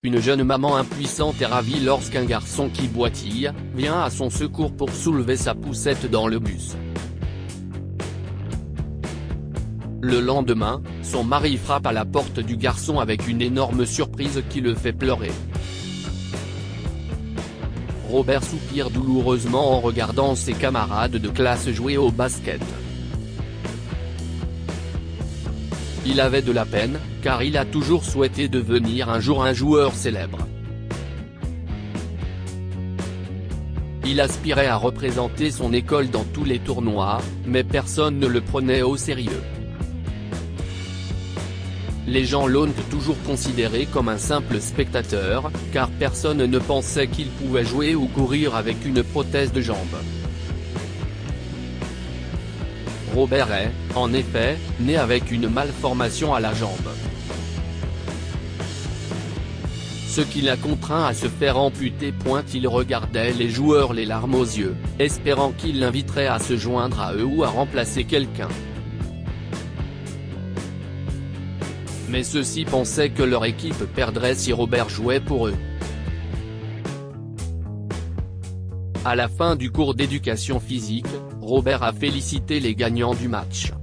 Une jeune maman impuissante est ravie lorsqu'un garçon qui boitille, vient à son secours pour soulever sa poussette dans le bus. Le lendemain, son mari frappe à la porte du garçon avec une énorme surprise qui le fait pleurer. Robert soupire douloureusement en regardant ses camarades de classe jouer au basket. Il avait de la peine, car il a toujours souhaité devenir un jour un joueur célèbre. Il aspirait à représenter son école dans tous les tournois, mais personne ne le prenait au sérieux. Les gens l'ont toujours considéré comme un simple spectateur, car personne ne pensait qu'il pouvait jouer ou courir avec une prothèse de jambe. Robert est, en effet, né avec une malformation à la jambe. Ce qui l'a contraint à se faire amputer. Il regardait les joueurs les larmes aux yeux, espérant qu'ils l'inviteraient à se joindre à eux ou à remplacer quelqu'un. Mais ceux-ci pensaient que leur équipe perdrait si Robert jouait pour eux. À la fin du cours d'éducation physique, Robert a félicité les gagnants du match.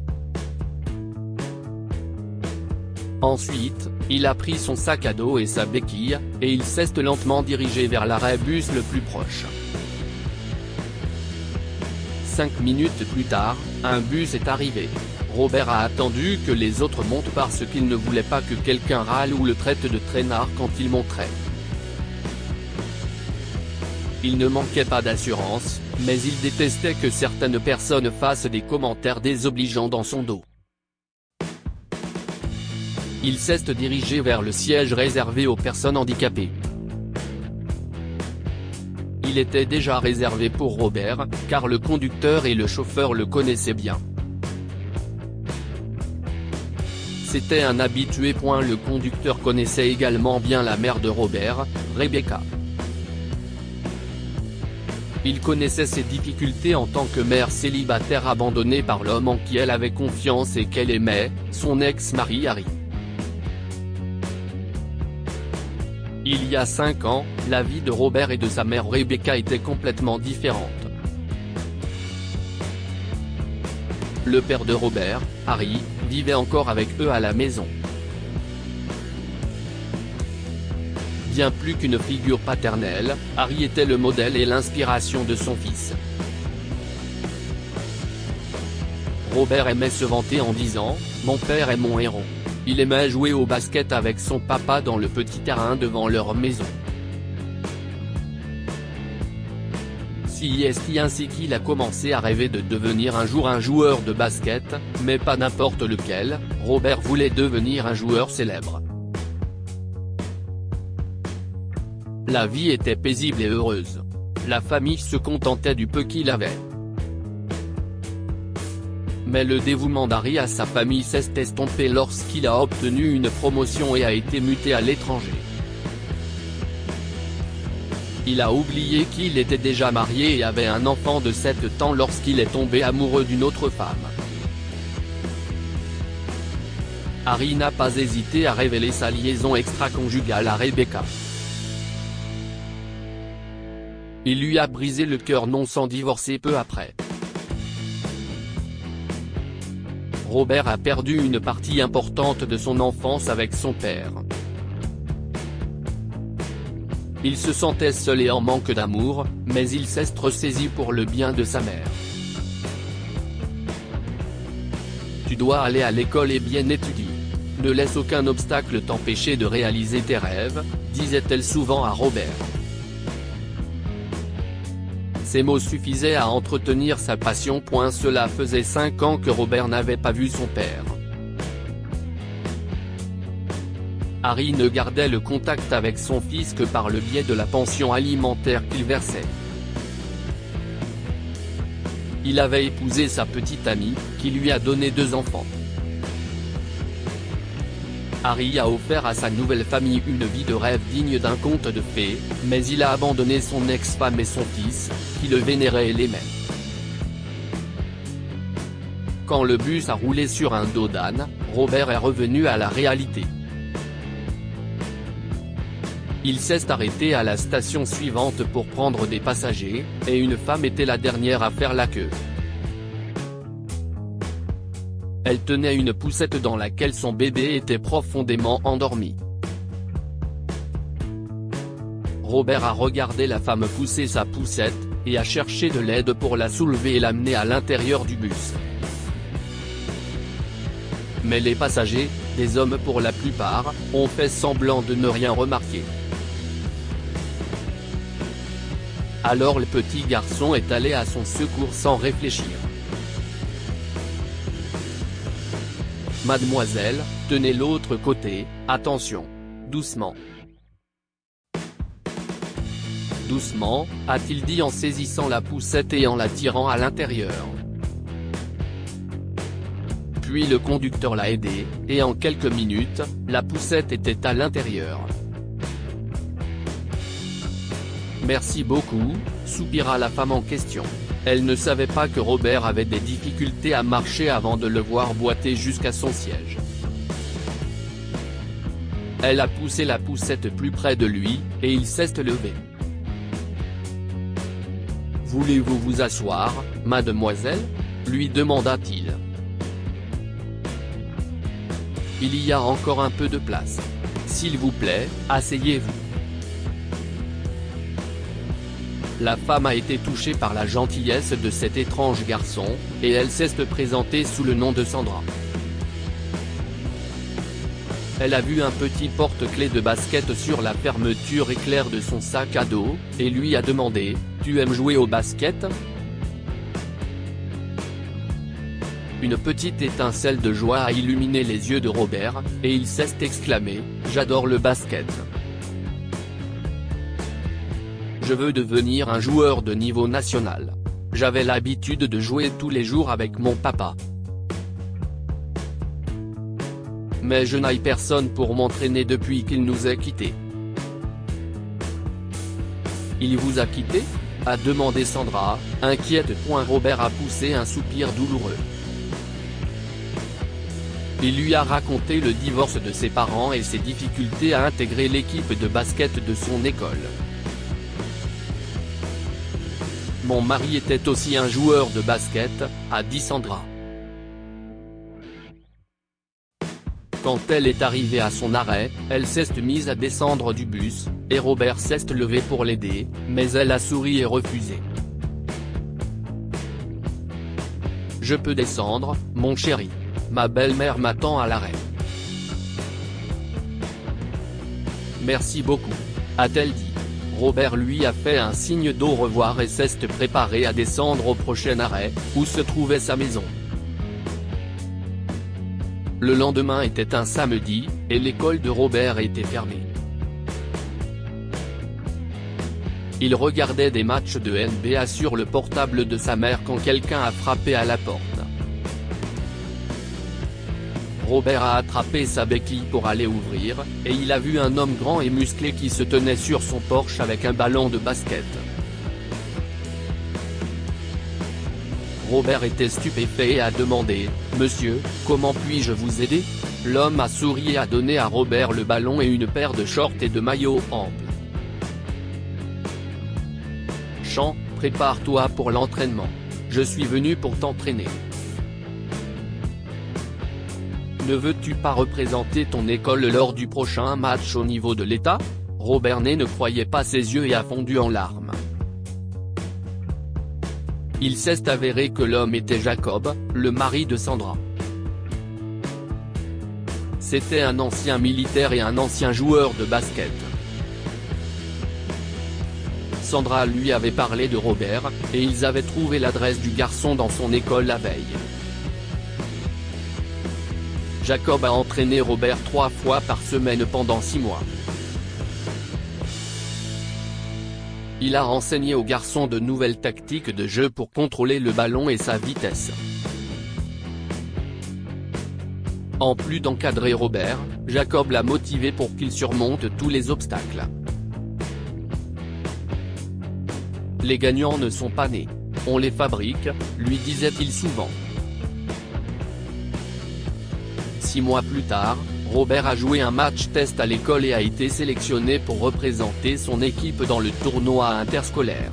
Ensuite, il a pris son sac à dos et sa béquille, et il s'est lentement dirigé vers l'arrêt bus le plus proche. 5 minutes plus tard, un bus est arrivé. Robert a attendu que les autres montent parce qu'il ne voulait pas que quelqu'un râle ou le traite de traînard quand il monterait. Il ne manquait pas d'assurance, mais il détestait que certaines personnes fassent des commentaires désobligeants dans son dos. Il s'est dirigé vers le siège réservé aux personnes handicapées. Il était déjà réservé pour Robert, car le conducteur et le chauffeur le connaissaient bien. C'était un habitué. Le conducteur connaissait également bien la mère de Robert, Rebecca. Il connaissait ses difficultés en tant que mère célibataire abandonnée par l'homme en qui elle avait confiance et qu'elle aimait, son ex-mari Harry. Il y a 5 ans, la vie de Robert et de sa mère Rebecca était complètement différente. Le père de Robert, Harry, vivait encore avec eux à la maison. Bien plus qu'une figure paternelle, Harry était le modèle et l'inspiration de son fils. Robert aimait se vanter en disant « Mon père est mon héros ». Il aimait jouer au basket avec son papa dans le petit terrain devant leur maison. C'est ainsi qu'il a commencé à rêver de devenir un jour un joueur de basket, mais pas n'importe lequel. Robert voulait devenir un joueur célèbre. La vie était paisible et heureuse. La famille se contentait du peu qu'il avait. Mais le dévouement d'Harry à sa famille s'est estompé lorsqu'il a obtenu une promotion et a été muté à l'étranger. Il a oublié qu'il était déjà marié et avait un enfant de 7 ans lorsqu'il est tombé amoureux d'une autre femme. Harry n'a pas hésité à révéler sa liaison extra-conjugale à Rebecca. Il lui a brisé le cœur non sans divorcer peu après. Robert a perdu une partie importante de son enfance avec son père. Il se sentait seul et en manque d'amour, mais il s'est ressaisi pour le bien de sa mère. Tu dois aller à l'école et bien étudier. Ne laisse aucun obstacle t'empêcher de réaliser tes rêves, disait-elle souvent à Robert. Ces mots suffisaient à entretenir sa passion. Cela faisait 5 ans que Robert n'avait pas vu son père. Harry ne gardait le contact avec son fils que par le biais de la pension alimentaire qu'il versait. Il avait épousé sa petite amie, qui lui a donné 2 enfants. Harry a offert à sa nouvelle famille une vie de rêve digne d'un conte de fées, mais il a abandonné son ex-femme et son fils, qui le vénéraient et l'aimaient. Quand le bus a roulé sur un dos d'âne, Robert est revenu à la réalité. Il s'est arrêté à la station suivante pour prendre des passagers, et une femme était la dernière à faire la queue. Elle tenait une poussette dans laquelle son bébé était profondément endormi. Robert a regardé la femme pousser sa poussette, et a cherché de l'aide pour la soulever et l'amener à l'intérieur du bus. Mais les passagers, des hommes pour la plupart, ont fait semblant de ne rien remarquer. Alors le petit garçon est allé à son secours sans réfléchir. Mademoiselle, tenez l'autre côté, attention. Doucement. Doucement, a-t-il dit en saisissant la poussette et en la tirant à l'intérieur. Puis le conducteur l'a aidé, et en quelques minutes, la poussette était à l'intérieur. Merci beaucoup, soupira la femme en question. Elle ne savait pas que Robert avait des difficultés à marcher avant de le voir boiter jusqu'à son siège. Elle a poussé la poussette plus près de lui, et il s'est levé. « Voulez-vous vous asseoir, mademoiselle ?» lui demanda-t-il. « Il y a encore un peu de place. S'il vous plaît, asseyez-vous. » La femme a été touchée par la gentillesse de cet étrange garçon, et elle s'est présentée sous le nom de Sandra. Elle a vu un petit porte-clés de basket sur la fermeture éclair de son sac à dos, et lui a demandé « Tu aimes jouer au basket ?» Une petite étincelle de joie a illuminé les yeux de Robert, et il s'est exclamé « J'adore le basket. Je veux devenir un joueur de niveau national. J'avais l'habitude de jouer tous les jours avec mon papa. Mais je n'ai personne pour m'entraîner depuis qu'il nous a quittés. » « Il vous a quitté ?» a demandé Sandra, inquiète. Robert a poussé un soupir douloureux. Il lui a raconté le divorce de ses parents et ses difficultés à intégrer l'équipe de basket de son école. « Mon mari était aussi un joueur de basket, » a dit Sandra. Quand elle est arrivée à son arrêt, elle s'est mise à descendre du bus, et Robert s'est levé pour l'aider, mais elle a souri et refusé. « Je peux descendre, mon chéri. Ma belle-mère m'attend à l'arrêt. »« Merci beaucoup, » a-t-elle dit. Robert lui a fait un signe d'au revoir et s'est préparé à descendre au prochain arrêt, où se trouvait sa maison. Le lendemain était un samedi, et l'école de Robert était fermée. Il regardait des matchs de NBA sur le portable de sa mère quand quelqu'un a frappé à la porte. Robert a attrapé sa béquille pour aller ouvrir, et il a vu un homme grand et musclé qui se tenait sur son porche avec un ballon de basket. Robert était stupéfait et a demandé « Monsieur, comment puis-je vous aider ?» L'homme a souri et a donné à Robert le ballon et une paire de shorts et de maillots amples. « Chant, prépare-toi pour l'entraînement. Je suis venu pour t'entraîner. Ne veux-tu pas représenter ton école lors du prochain match au niveau de l'État ?» Robert ne croyait pas ses yeux et a fondu en larmes. Il s'est avéré que l'homme était Jacob, le mari de Sandra. C'était un ancien militaire et un ancien joueur de basket. Sandra lui avait parlé de Robert, et ils avaient trouvé l'adresse du garçon dans son école la veille. Jacob a entraîné Robert 3 fois par semaine pendant 6 mois. Il a enseigné au garçon de nouvelles tactiques de jeu pour contrôler le ballon et sa vitesse. En plus d'encadrer Robert, Jacob l'a motivé pour qu'il surmonte tous les obstacles. « Les gagnants ne sont pas nés. On les fabrique », lui disait-il souvent. 6 mois plus tard, Robert a joué un match test à l'école et a été sélectionné pour représenter son équipe dans le tournoi interscolaire.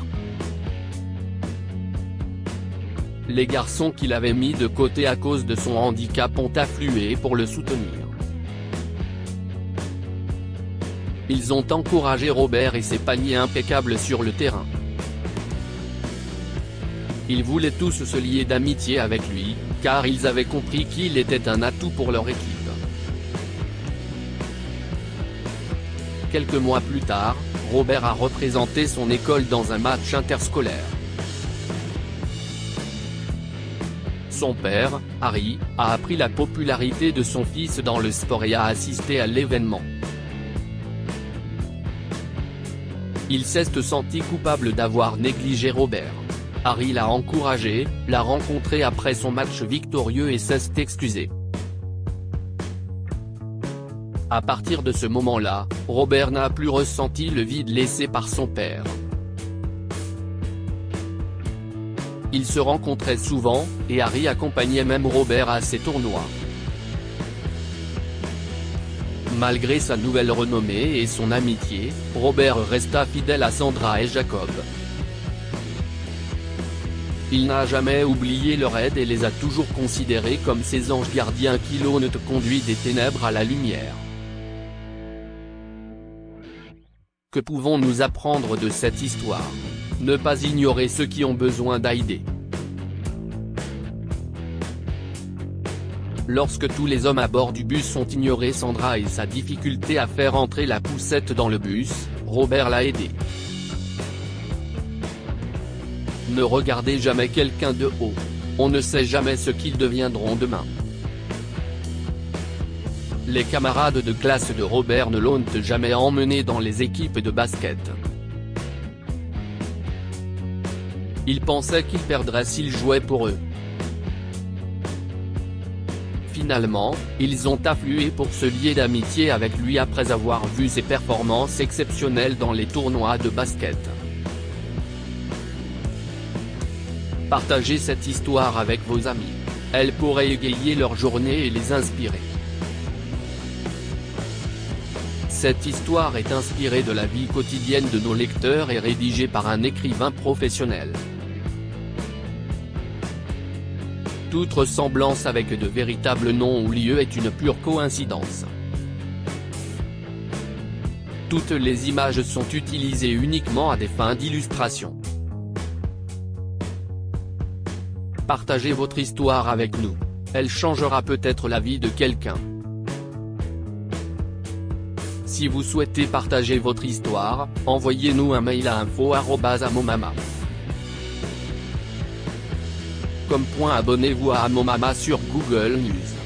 Les garçons qu'il avait mis de côté à cause de son handicap ont afflué pour le soutenir. Ils ont encouragé Robert et ses paniers impeccables sur le terrain. Ils voulaient tous se lier d'amitié avec lui, car ils avaient compris qu'il était un atout pour leur équipe. Quelques mois plus tard, Robert a représenté son école dans un match interscolaire. Son père, Harry, a appris la popularité de son fils dans le sport et a assisté à l'événement. Il s'est senti coupable d'avoir négligé Robert. Harry l'a encouragé, l'a rencontré après son match victorieux et s'est excusé. À partir de ce moment-là, Robert n'a plus ressenti le vide laissé par son père. Ils se rencontraient souvent, et Harry accompagnait même Robert à ses tournois. Malgré sa nouvelle renommée et son amitié, Robert resta fidèle à Sandra et Jacob. Il n'a jamais oublié leur aide et les a toujours considérés comme ses anges gardiens qui l'ont conduit des ténèbres à la lumière. Que pouvons-nous apprendre de cette histoire? Ne pas ignorer ceux qui ont besoin d'aide. Lorsque tous les hommes à bord du bus ont ignoré Sandra et sa difficulté à faire entrer la poussette dans le bus, Robert l'a aidé. Ne regardez jamais quelqu'un de haut. On ne sait jamais ce qu'ils deviendront demain. Les camarades de classe de Robert ne l'ont jamais emmené dans les équipes de basket. Il pensait qu'il perdrait s'il jouait pour eux. Finalement, ils ont afflué pour se lier d'amitié avec lui après avoir vu ses performances exceptionnelles dans les tournois de basket. Partagez cette histoire avec vos amis. Elle pourrait égayer leur journée et les inspirer. Cette histoire est inspirée de la vie quotidienne de nos lecteurs et rédigée par un écrivain professionnel. Toute ressemblance avec de véritables noms ou lieux est une pure coïncidence. Toutes les images sont utilisées uniquement à des fins d'illustration. Partagez votre histoire avec nous. Elle changera peut-être la vie de quelqu'un. Si vous souhaitez partager votre histoire, envoyez-nous un mail à info@amomama. Comme point, abonnez-vous à Amomama sur Google News.